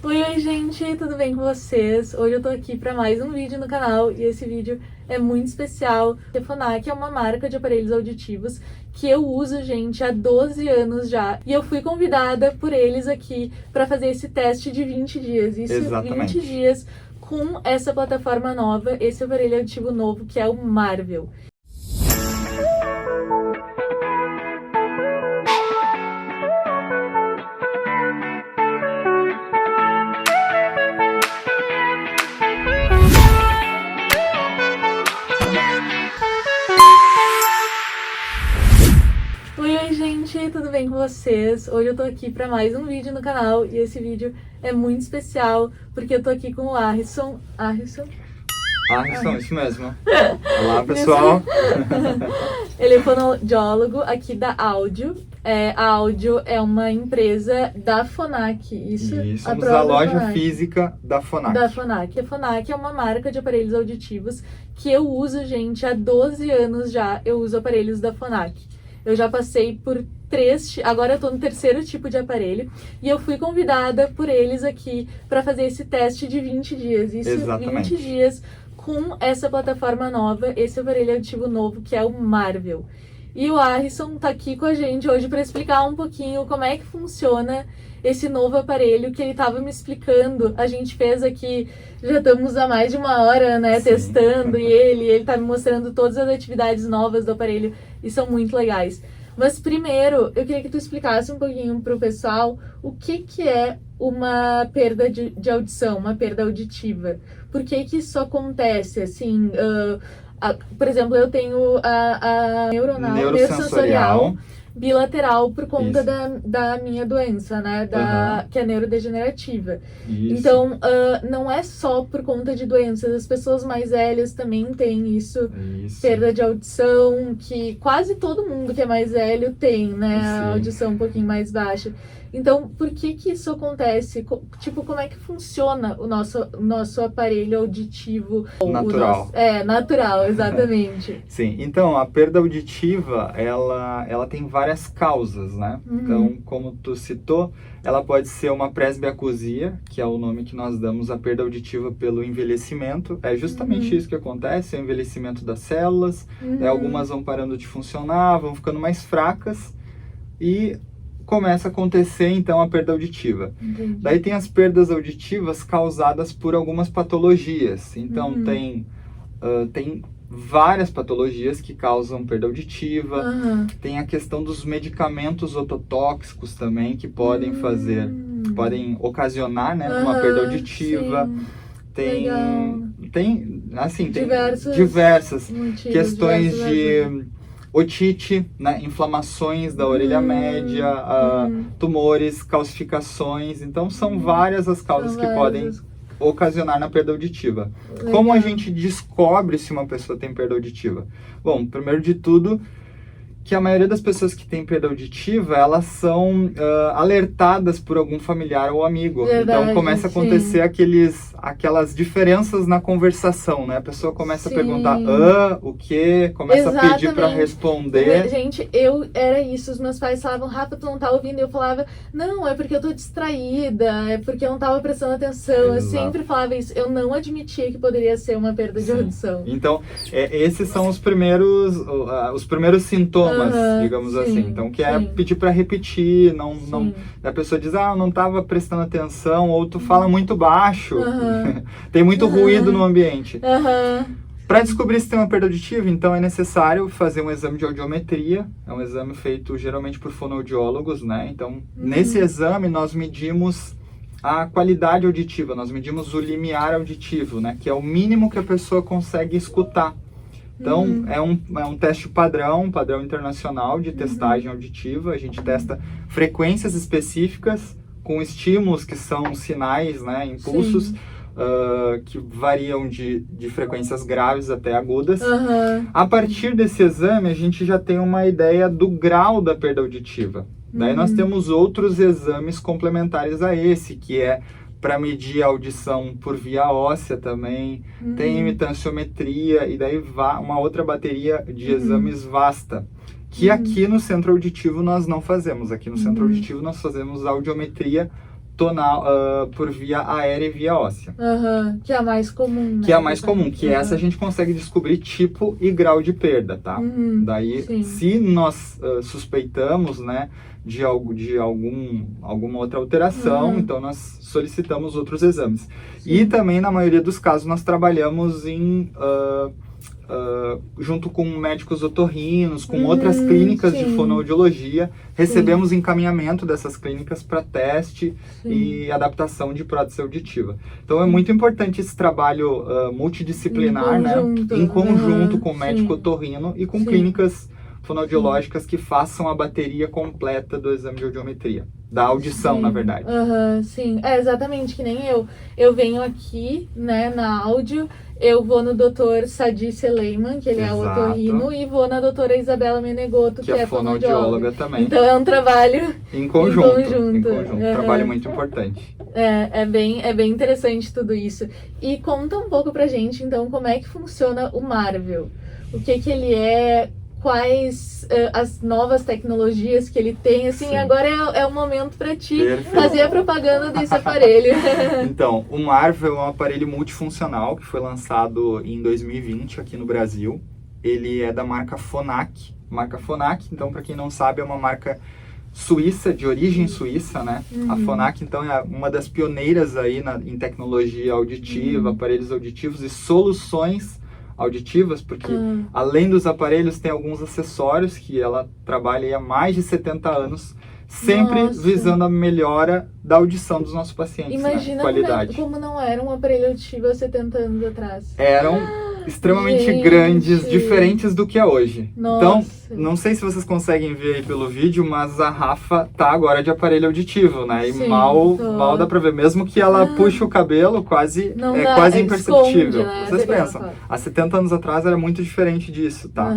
Oi, gente, tudo bem com vocês? Hoje eu tô aqui para mais um vídeo no canal e esse vídeo é muito especial. A Phonak é uma marca de aparelhos auditivos que eu uso, gente, há 12 anos já. E eu fui convidada por eles aqui para fazer esse teste de 20 dias. Isso, Exatamente. 20 dias com essa plataforma nova, esse aparelho auditivo novo que é o Marvel. Oi, gente, tudo bem com vocês? Hoje eu tô aqui para mais um vídeo no canal e esse vídeo é muito especial porque eu tô aqui com o Arrisson, isso mesmo. Olá, pessoal. Ele é fonoaudiólogo aqui da Áudio. A Áudio é uma empresa da Phonak, isso? Somos a loja física da Phonak. Da Phonak. A Phonak é uma marca de aparelhos auditivos que eu uso, gente, há 12 anos já. Eu uso aparelhos da Phonak. Eu já passei por agora eu tô no terceiro tipo de aparelho e eu fui convidada por eles aqui para fazer esse teste de 20 dias. Isso, exatamente. 20 dias com essa plataforma nova, esse aparelho auditivo novo que é o Marvel. E o Arrisson tá aqui com a gente hoje para explicar um pouquinho como é que funciona esse novo aparelho que ele tava me explicando. A gente fez aqui, já estamos há mais de uma hora, né, testando, e ele tá me mostrando todas as atividades novas do aparelho e são muito legais. Mas primeiro, eu queria que tu explicasse um pouquinho pro pessoal o que é uma perda de audição, uma perda auditiva. Por que isso acontece, assim... por exemplo, eu tenho a neurosensorial bilateral por conta da minha doença, né? Que é neurodegenerativa. Isso. Então, não é só por conta de doenças, as pessoas mais velhas também têm isso. Perda de audição, que quase todo mundo que é mais velho tem, né? A audição um pouquinho mais baixa. Então, por que isso acontece? Tipo, como é que funciona o nosso aparelho auditivo? Natural. Natural, exatamente. Sim, então, a perda auditiva, ela tem várias causas, né? Então, como tu citou, ela pode ser uma presbiacusia, que é o nome que nós damos à perda auditiva pelo envelhecimento. É justamente isso que acontece, é o envelhecimento das células. Algumas vão parando de funcionar, vão ficando mais fracas e começa a acontecer, então, a perda auditiva. Daí tem as perdas auditivas causadas por algumas patologias. Então, tem várias patologias que causam perda auditiva. Tem a questão dos medicamentos ototóxicos também, que podem podem ocasionar, né, uma perda auditiva. Tem diversas questões de otite, né, inflamações da orelha média, tumores, calcificações. Então, são várias as causas que podem ocasionar na perda auditiva. Como a gente descobre se uma pessoa tem perda auditiva? Bom, primeiro de tudo, que a maioria das pessoas que tem perda auditiva, elas são alertadas por algum familiar ou amigo. Então começa a acontecer aquelas diferenças na conversação, né? A pessoa começa a perguntar, o quê? Começa a pedir para responder. Gente, era isso, os meus pais falavam, Rafa, tu não tá ouvindo? Eu falava, não, é porque eu tô distraída, é porque eu não tava prestando atenção. Eu sempre falava isso, eu não admitia que poderia ser uma perda de audição. Então, esses são os primeiros sintomas, digamos assim. Então, que é pedir para repetir, a pessoa diz, eu não estava prestando atenção, ou tu fala muito baixo, tem muito ruído no ambiente. Para descobrir se tem uma perda auditiva, então é necessário fazer um exame de audiometria, é um exame feito geralmente por fonoaudiólogos, né? Então, nesse exame nós medimos a qualidade auditiva, nós medimos o limiar auditivo, né? Que é o mínimo que a pessoa consegue escutar. Então, é um teste padrão internacional de testagem auditiva. A gente testa frequências específicas com estímulos que são sinais, né, impulsos, que variam de frequências graves até agudas. A partir desse exame, a gente já tem uma ideia do grau da perda auditiva. Daí nós temos outros exames complementares a esse, que é para medir a audição por via óssea também, tem imitanciometria, e daí uma outra bateria de exames vasta, que aqui no centro auditivo nós não fazemos. Aqui no centro auditivo nós fazemos audiometria tonal, por via aérea e via óssea. Que é a mais comum, né? Que é a mais comum, que essa a gente consegue descobrir tipo e grau de perda, tá? Daí, se nós suspeitamos, né, de alguma outra alteração, então nós solicitamos outros exames. E também, na maioria dos casos, nós trabalhamos junto com médicos otorrinos, com outras clínicas de fonoaudiologia, recebemos encaminhamento dessas clínicas para teste e adaptação de prótese auditiva. Então é muito importante esse trabalho multidisciplinar, em conjunto com o médico otorrino e com clínicas fonoaudiológicas que façam a bateria completa do exame de audiometria, da audição, na verdade. Sim, exatamente que nem eu. Eu venho aqui, né, na áudio, eu vou no Dr. Sadi Seleiman, que ele é o otorrino, e vou na doutora Isabela Menegoto, que é fonoaudióloga também. Então é um trabalho em conjunto. Trabalho muito importante. É bem interessante tudo isso. E conta um pouco pra gente, então, como é que funciona o Marvel. O que ele é, quais as novas tecnologias que ele tem, assim, agora é o momento para ti fazer a propaganda desse aparelho. Então, o Marvel é um aparelho multifuncional que foi lançado em 2020 aqui no Brasil. Ele é da marca Phonak. Então, para quem não sabe, é uma marca suíça, de origem suíça, né? A Phonak, então, é uma das pioneiras aí em tecnologia auditiva, aparelhos auditivos e soluções auditivas, porque além dos aparelhos tem alguns acessórios que ela trabalha há mais de 70 anos, sempre visando a melhora da audição dos nossos pacientes. Imagina qualidade. Como não era um aparelho auditivo há 70 anos atrás. Eram extremamente grandes, diferentes do que é hoje. Então, não sei se vocês conseguem ver aí pelo vídeo, mas a Rafa tá agora de aparelho auditivo, né? E mal dá pra ver, mesmo que ela puxe o cabelo, quase imperceptível. Esconde, né? Vocês pensam, há 70 anos atrás era muito diferente disso, tá?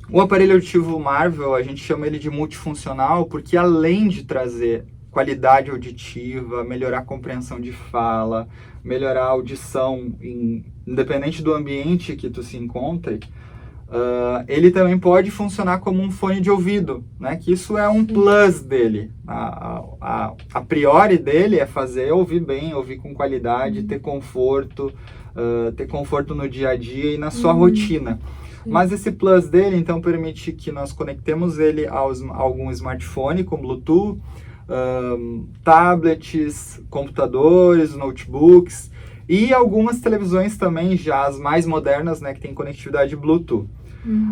O aparelho auditivo Marvel, a gente chama ele de multifuncional, porque além de trazer qualidade auditiva, melhorar a compreensão de fala, melhorar a audição, independente do ambiente que tu se encontre, ele também pode funcionar como um fone de ouvido, né? Que isso é um plus dele. A priori dele é fazer ouvir bem, ouvir com qualidade, ter conforto no dia a dia e na sua rotina. Mas esse plus dele, então, permite que nós conectemos ele a algum smartphone com Bluetooth, tablets, computadores, notebooks e algumas televisões também, já as mais modernas, né, que tem conectividade Bluetooth.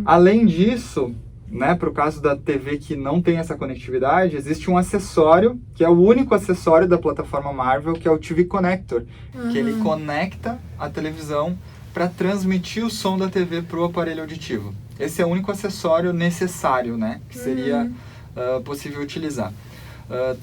Além disso, né, para o caso da TV que não tem essa conectividade, existe um acessório, que é o único acessório da plataforma Marvel, que é o TV Connector, que ele conecta a televisão para transmitir o som da TV para o aparelho auditivo. Esse é o único acessório necessário, né, que seria possível utilizar.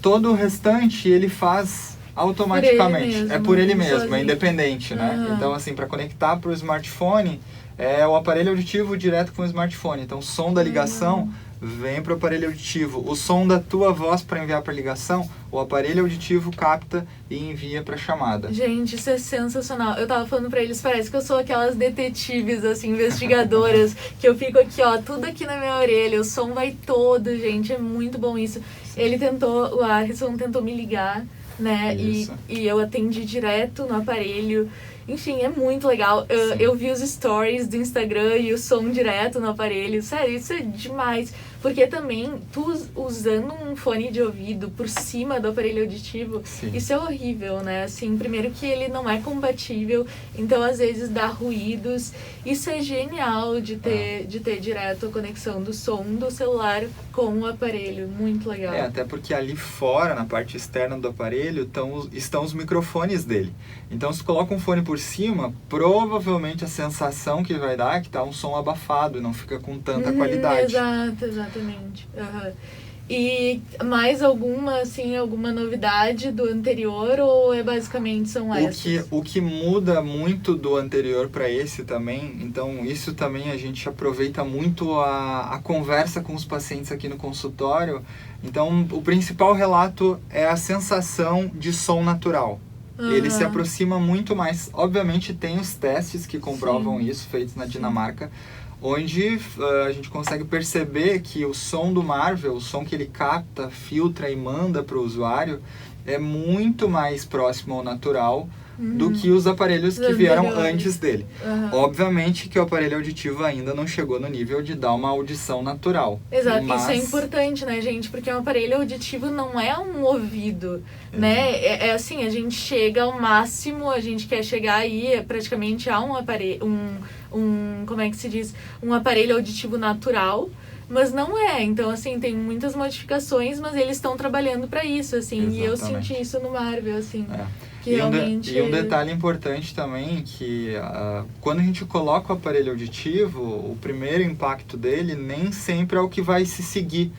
Todo o restante ele faz automaticamente, por ele mesmo, é independente, né? Então, assim, para conectar para o smartphone, é o aparelho auditivo direto com o smartphone. Então, o som da ligação vem para o aparelho auditivo. O som da tua voz para enviar para a ligação, o aparelho auditivo capta e envia para a chamada. Gente, isso é sensacional. Eu tava falando para eles, parece que eu sou aquelas detetives, assim, investigadoras, que eu fico aqui, ó, tudo aqui na minha orelha, o som vai todo, gente, é muito bom isso. O Arison tentou me ligar, né, e eu atendi direto no aparelho. Enfim, é muito legal. Eu vi os stories do Instagram e o som direto no aparelho. Sério, isso é demais. Porque também, tu usando um fone de ouvido por cima do aparelho auditivo, isso é horrível, né? Assim, primeiro que ele não é compatível, então às vezes dá ruídos. Isso é genial de ter direto a conexão do som do celular com o aparelho. Muito legal. Até porque ali fora, na parte externa do aparelho, estão os microfones dele. Então, se tu coloca um fone por cima, provavelmente a sensação que vai dar é que tá um som abafado e não fica com tanta qualidade. Exatamente. E mais alguma novidade do anterior, ou basicamente são essas? O que muda muito do anterior para esse também, então isso também a gente aproveita muito a conversa com os pacientes aqui no consultório. Então, o principal relato é a sensação de som natural. Ele se aproxima muito mais. Obviamente tem os testes que comprovam isso, feitos na Dinamarca, onde a gente consegue perceber que o som do Marvel, o som que ele capta, filtra e manda para o usuário, é muito mais próximo ao natural do que os aparelhos que vieram antes dele. Obviamente que o aparelho auditivo ainda não chegou no nível de dar uma audição natural. Exato, mas... isso é importante, né, gente? Porque um aparelho auditivo não é um ouvido, né? É assim, a gente chega ao máximo, a gente quer chegar aí praticamente a um aparelho, como é que se diz? Um aparelho auditivo natural. Mas não é, então assim, tem muitas modificações, mas eles estão trabalhando para isso, assim. Exatamente. E eu senti isso no Marvel, assim. Que realmente... E um detalhe importante também, que quando a gente coloca o aparelho auditivo, o primeiro impacto dele nem sempre é o que vai se seguir.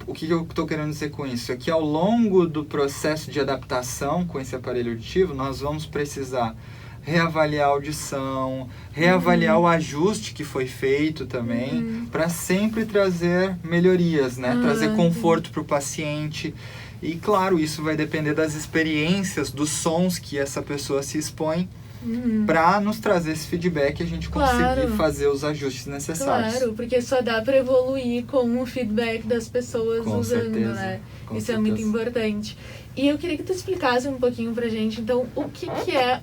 O que eu estou querendo dizer com isso? É que ao longo do processo de adaptação com esse aparelho auditivo, nós vamos precisar reavaliar a audição, reavaliar o ajuste que foi feito também, para sempre trazer melhorias, né? Trazer conforto para o paciente. E, claro, isso vai depender das experiências, dos sons que essa pessoa se expõe, para nos trazer esse feedback e a gente conseguir fazer os ajustes necessários. Claro, porque só dá para evoluir com o feedback das pessoas com usando, certeza, né? Isso certeza. É muito importante. E eu queria que tu explicasse um pouquinho pra gente, então, o que é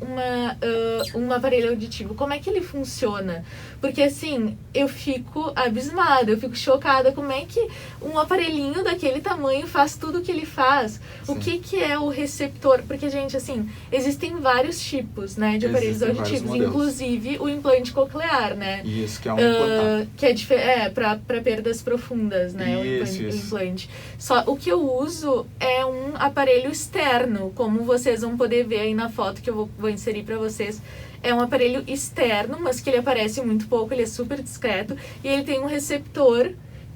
um aparelho auditivo? Como é que ele funciona? Porque, assim, eu fico abismada, eu fico chocada. Como é que um aparelhinho daquele tamanho faz tudo o que ele faz? Sim. O que é o receptor? Porque, gente, assim, existem vários tipos, né, de aparelhos auditivos, inclusive o implante coclear, né? Isso, que é um implantado. Que é pra perdas profundas, né, isso. O implante. Só o que eu uso é um aparelho externo, como vocês vão poder ver aí na foto que eu vou inserir para vocês. É um aparelho externo, mas que ele aparece muito pouco, ele é super discreto, e ele tem um receptor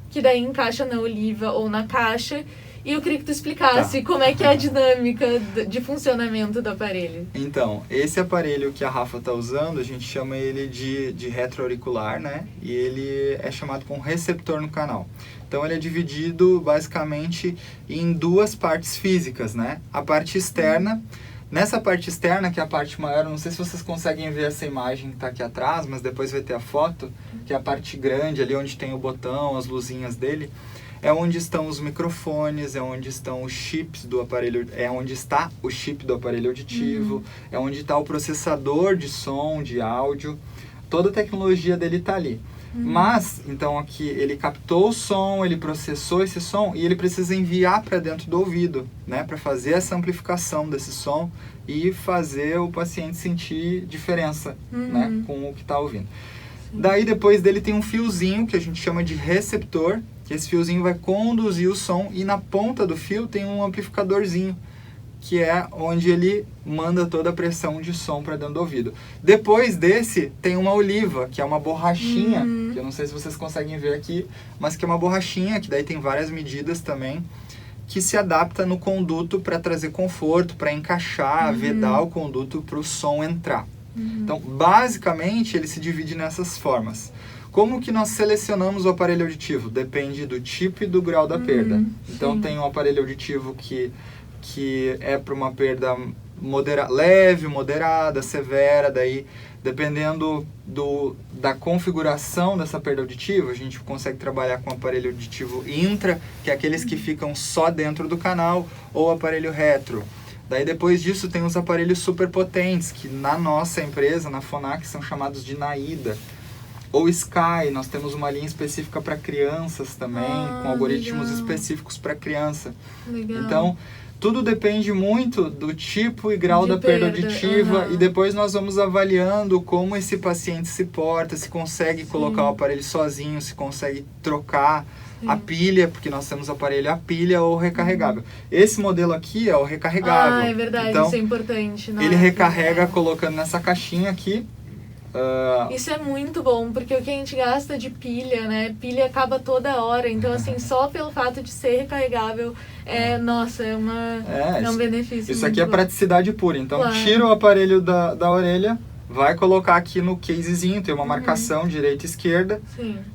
que daí encaixa na oliva ou na caixa. E eu queria que tu explicasse como é que é a dinâmica de funcionamento do aparelho. Então, esse aparelho que a Rafa está usando, a gente chama ele de retroauricular, né? E ele é chamado com receptor no canal. Então ele é dividido basicamente em duas partes físicas, né? A parte externa, nessa parte externa, que é a parte maior, não sei se vocês conseguem ver essa imagem que está aqui atrás, mas depois vai ter a foto, que é a parte grande, ali onde tem o botão, as luzinhas dele, é onde estão os microfones, é onde estão os chips do aparelho, é onde está o chip do aparelho auditivo, é onde está o processador de som, de áudio, toda a tecnologia dele está ali. Mas, então aqui ele captou o som, ele processou esse som e ele precisa enviar para dentro do ouvido, né, para fazer essa amplificação desse som e fazer o paciente sentir diferença, né, com o que está ouvindo. Sim. Daí depois dele tem um fiozinho que a gente chama de receptor, que esse fiozinho vai conduzir o som e na ponta do fio tem um amplificadorzinho, que é onde ele manda toda a pressão de som para dentro do ouvido. Depois desse, tem uma oliva, que é uma borrachinha, que eu não sei se vocês conseguem ver aqui, mas que é uma borrachinha, que daí tem várias medidas também, que se adapta no conduto para trazer conforto, para encaixar, vedar o conduto para o som entrar. Então, basicamente, ele se divide nessas formas. Como que nós selecionamos o aparelho auditivo? Depende do tipo e do grau da perda. Então, tem um aparelho auditivo que é para uma perda leve, moderada, severa, daí dependendo da configuração dessa perda auditiva, a gente consegue trabalhar com o aparelho auditivo intra, que é aqueles que ficam só dentro do canal, ou aparelho retro. Daí depois disso tem os aparelhos super potentes, que na nossa empresa, na Phonak, são chamados de Naida. Ou Sky, nós temos uma linha específica para crianças também, com algoritmos específicos para criança. Legal. Então, tudo depende muito do tipo e grau da perda auditiva e depois nós vamos avaliando como esse paciente se porta, se consegue colocar o aparelho sozinho, se consegue trocar a pilha, porque nós temos aparelho a pilha ou recarregável. Esse modelo aqui é o recarregável. É verdade, então, isso é importante. Ele recarrega colocando nessa caixinha aqui. Isso é muito bom, porque o que a gente gasta de pilha, né? Pilha acaba toda hora, então assim, só pelo fato de ser recarregável, é um benefício. Isso aqui é praticidade pura, então tira o aparelho da orelha, vai colocar aqui no casezinho, tem uma marcação direita e esquerda,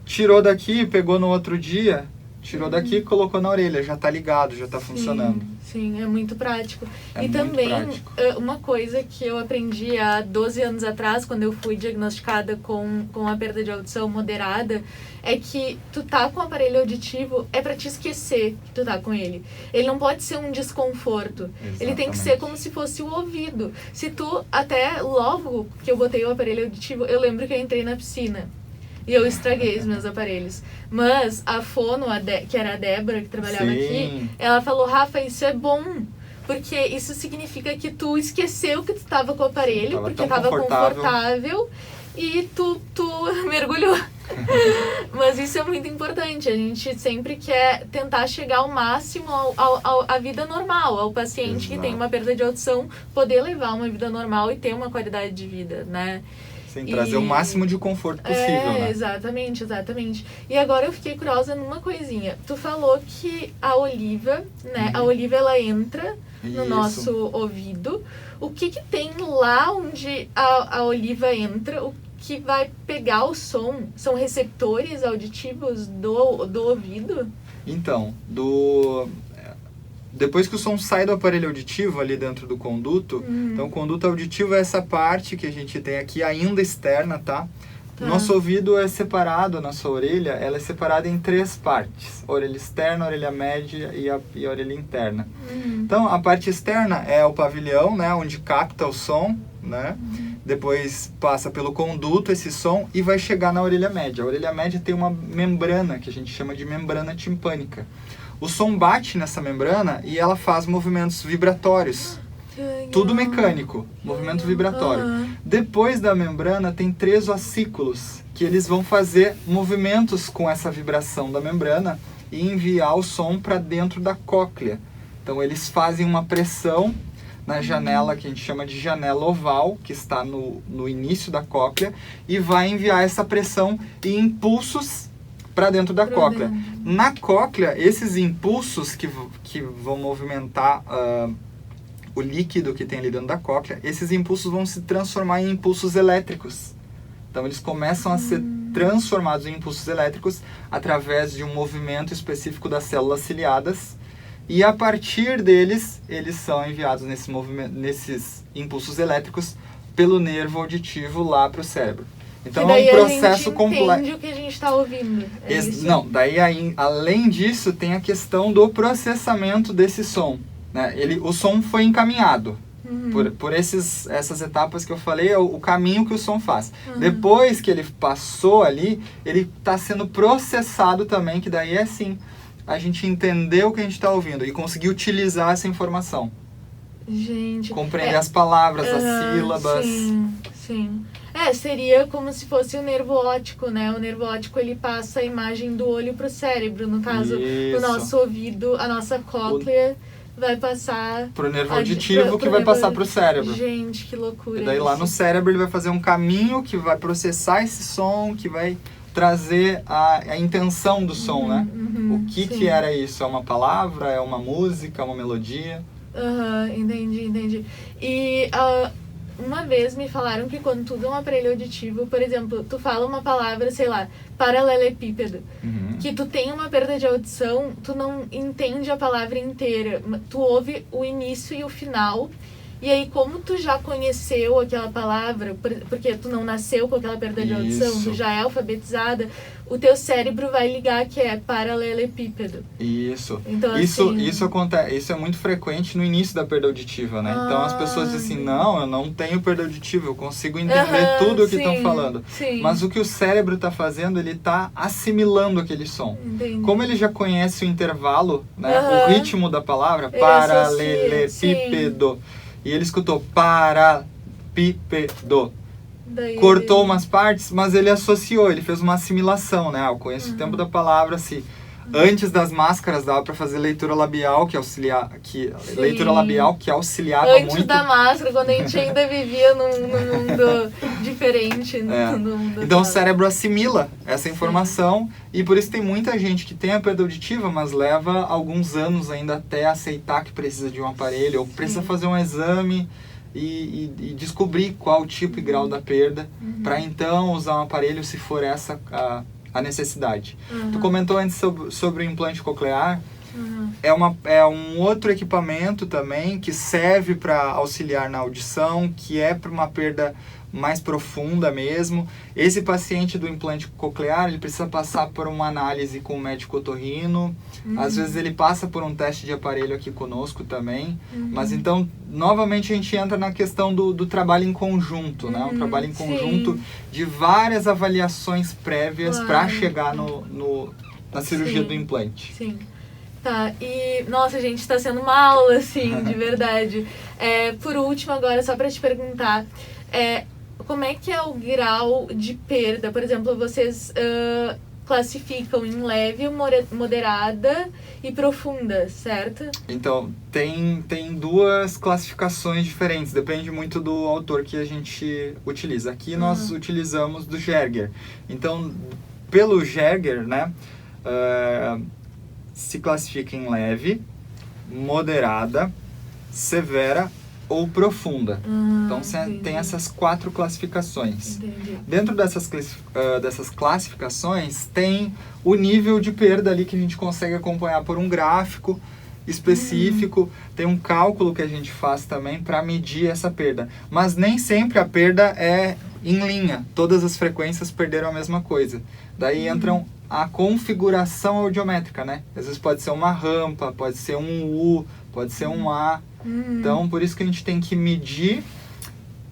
tirou daqui, pegou no outro dia, tirou daqui e colocou na orelha, já tá ligado, já tá funcionando. Sim, é muito prático. É e muito também, prático. Uma coisa que eu aprendi há 12 anos atrás, quando eu fui diagnosticada com a perda de audição moderada, é que tu tá com o aparelho auditivo é pra te esquecer que tu tá com ele. Ele não pode ser um desconforto. Exatamente. Ele tem que ser como se fosse o ouvido. Se tu, até logo que eu botei o aparelho auditivo, eu lembro que eu entrei na piscina. E eu estraguei os meus aparelhos. Mas a fono, que era a Débora, que trabalhava Sim. aqui, ela falou, Rafa, isso é bom. Porque isso significa que tu esqueceu que tu tava com o aparelho, Sim, porque tava confortável e tu mergulhou. Mas isso é muito importante. A gente sempre quer tentar chegar ao máximo à vida normal, ao paciente que tem uma perda de audição, poder levar uma vida normal e ter uma qualidade de vida, né? Sim, trazer o máximo de conforto possível, né? Exatamente, exatamente. E agora eu fiquei curiosa numa coisinha. Tu falou que a Oliva, né? A Oliva, ela entra no nosso ouvido. O que tem lá onde a Oliva entra? O que vai pegar o som? São receptores auditivos do ouvido? Então, depois que o som sai do aparelho auditivo ali dentro do conduto, então o conduto auditivo é essa parte que a gente tem aqui ainda externa, tá? Nosso ouvido é separado, a nossa orelha, ela é separada em 3 partes. A orelha externa, a orelha média e a orelha interna. Então, a parte externa é o pavilhão, né, onde capta o som, né? Depois passa pelo conduto esse som e vai chegar na orelha média. A orelha média tem uma membrana, que a gente chama de membrana timpânica. O som bate nessa membrana e ela faz movimentos vibratórios. Tudo mecânico, movimento vibratório. Depois da membrana tem 3 ossículos, que eles vão fazer movimentos com essa vibração da membrana e enviar o som para dentro da cóclea. Então eles fazem uma pressão na janela, que a gente chama de janela oval, que está no início da cóclea, e vai enviar essa pressão e impulsos para dentro da cóclea. Na cóclea, esses impulsos que vão movimentar o líquido que tem ali dentro da cóclea, esses impulsos vão se transformar em impulsos elétricos. Então eles começam a ser transformados em impulsos elétricos através de um movimento específico das células ciliadas, e a partir deles, eles são enviados nesses impulsos elétricos pelo nervo auditivo lá para o cérebro. Então é um processo complexo. Entende o que a gente está ouvindo. Não, daí além disso tem a questão do processamento desse som, né? O som foi encaminhado por essas etapas que eu falei, é o caminho que o som faz. Depois que ele passou ali, ele está sendo processado também, que daí é assim, a gente entendeu o que a gente está ouvindo e conseguir utilizar essa informação. Gente, compreender as palavras, as sílabas. Sim. Seria como se fosse o nervo óptico, né? O nervo óptico, ele passa a imagem do olho pro cérebro. No caso, o nosso ouvido, a nossa cóclea vai passar pro nervo auditivo, que vai passar pro cérebro. Gente, que loucura. E daí lá no cérebro ele vai fazer um caminho que vai processar esse som, que vai trazer a intenção do som, né? O que era isso? É uma palavra? É uma música? É uma melodia? Entendi. E uma vez me falaram que quando tu dá um aparelho auditivo, por exemplo, tu fala uma palavra, sei lá, paralelepípedo, que tu tem uma perda de audição, tu não entende a palavra inteira, tu ouve o início e o final. E aí, como tu já conheceu aquela palavra, porque tu não nasceu com aquela perda de audição, tu já é alfabetizada, o teu cérebro vai ligar que é paralelepípedo. Isso. Então, isso acontece, isso é muito frequente no início da perda auditiva, né? Então as pessoas dizem assim, não, eu não tenho perda auditiva, eu consigo entender tudo o que estão falando. Mas o que o cérebro está fazendo, ele está assimilando aquele som. Entendi. Como ele já conhece o intervalo, né? O ritmo da palavra, paralelepípedo. E ele escutou paralelepípedo. Cortou umas partes, mas ele associou, ele fez uma assimilação, né? Eu conheço o tempo da palavra, assim. Antes das máscaras dava para fazer leitura labial, leitura labial que auxiliava muito. Antes da máscara, quando a gente ainda vivia num mundo diferente. Então o cérebro assimila essa informação e por isso tem muita gente que tem a perda auditiva, mas leva alguns anos ainda até aceitar que precisa de um aparelho ou precisa fazer um exame e descobrir qual o tipo e grau da perda para então usar um aparelho se for essa a necessidade. Tu comentou antes sobre o implante coclear. É um outro equipamento também que serve para auxiliar na audição, que é para uma perda mais profunda mesmo. Esse paciente do implante coclear, ele precisa passar por uma análise com o médico otorrino. Às vezes ele passa por um teste de aparelho aqui conosco também. Mas então, novamente, a gente entra na questão do trabalho em conjunto, né? Um trabalho em conjunto de várias avaliações prévias para chegar na cirurgia do implante. Sim. Tá, e nossa, gente, tá sendo uma aula, assim, de verdade. Por último, agora, só pra te perguntar, como é que é o grau de perda? Por exemplo, vocês classificam em leve, moderada e profunda, certo? Então, tem duas classificações diferentes, depende muito do autor que a gente utiliza. Aqui nós utilizamos do Gerger. Então, pelo Gerger, né, se classifica em leve, moderada, severa ou profunda. Então tem essas 4 classificações. Entendi. Dentro dessas classificações tem o nível de perda ali que a gente consegue acompanhar por um gráfico específico. Tem um cálculo que a gente faz também para medir essa perda. Mas nem sempre a perda é em linha. Todas as frequências perderam a mesma coisa. Daí entram a configuração audiométrica, né? Às vezes pode ser uma rampa, pode ser um U, pode ser um A. Então, por isso que a gente tem que medir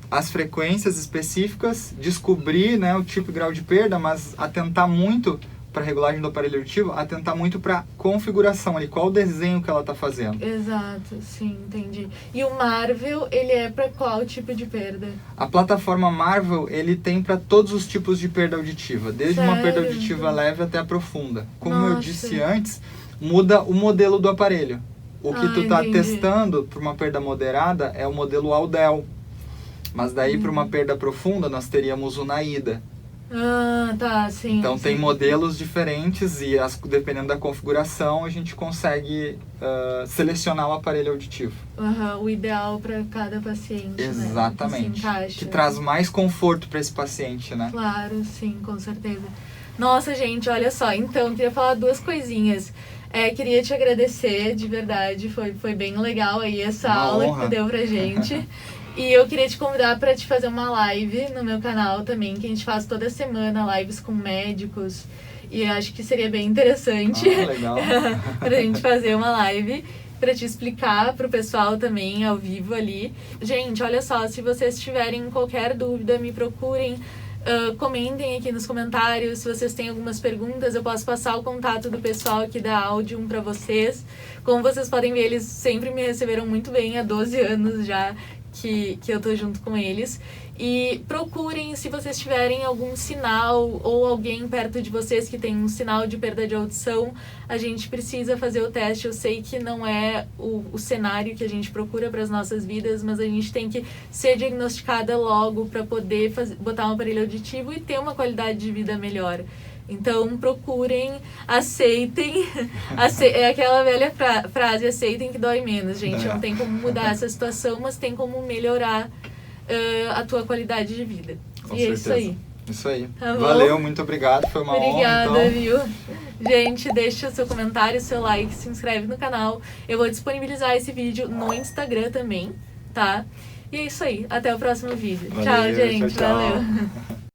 as frequências específicas, descobrir, né, o tipo e grau de perda, mas atentar muito para a regulagem do aparelho auditivo, atentar muito para a configuração ali, qual o desenho que ela está fazendo. Exato, sim, entendi. E o Marvel, ele é para qual tipo de perda? A plataforma Marvel, ele tem para todos os tipos de perda auditiva, desde uma perda auditiva leve até a profunda. Como eu disse antes, muda o modelo do aparelho. O que tu tá testando para uma perda moderada é o modelo Aldel. Mas daí para uma perda profunda nós teríamos o Naida. Tá, sim. Então tem modelos diferentes e dependendo da configuração a gente consegue selecionar o aparelho auditivo. O ideal para cada paciente. Exatamente. Né? Que traz mais conforto para esse paciente, né? Claro, sim, com certeza. Nossa, gente, olha só. Então, queria falar 2 coisinhas. Queria te agradecer, de verdade, foi bem legal aí essa aula que tu deu pra gente. E eu queria te convidar para te fazer uma live no meu canal também, que a gente faz toda semana, lives com médicos. E eu acho que seria bem interessante legal. pra gente fazer uma live para te explicar pro pessoal também ao vivo ali. Gente, olha só, se vocês tiverem qualquer dúvida, me procurem. Comentem aqui nos comentários. Se vocês têm algumas perguntas, eu posso passar o contato do pessoal aqui da Audium para vocês. Como vocês podem ver, eles sempre me receberam muito bem há 12 anos já que eu tô junto com eles. E procurem, se vocês tiverem algum sinal ou alguém perto de vocês que tem um sinal de perda de audição, a gente precisa fazer o teste. Eu sei que não é o cenário que a gente procura para as nossas vidas, mas a gente tem que ser diagnosticada logo para poder botar um aparelho auditivo e ter uma qualidade de vida melhor. Então, procurem, aceitem. É aquela velha frase, aceitem que dói menos, gente. Não tem como mudar essa situação, mas tem como melhorar a tua qualidade de vida. Com e certeza. É isso aí. Isso aí. Tá bom? Valeu, muito obrigado. Foi uma honra. Obrigada, viu? Gente, deixa seu comentário, seu like, se inscreve no canal. Eu vou disponibilizar esse vídeo no Instagram também, tá? E é isso aí. Até o próximo vídeo. Valeu, tchau, gente. tchau. Valeu.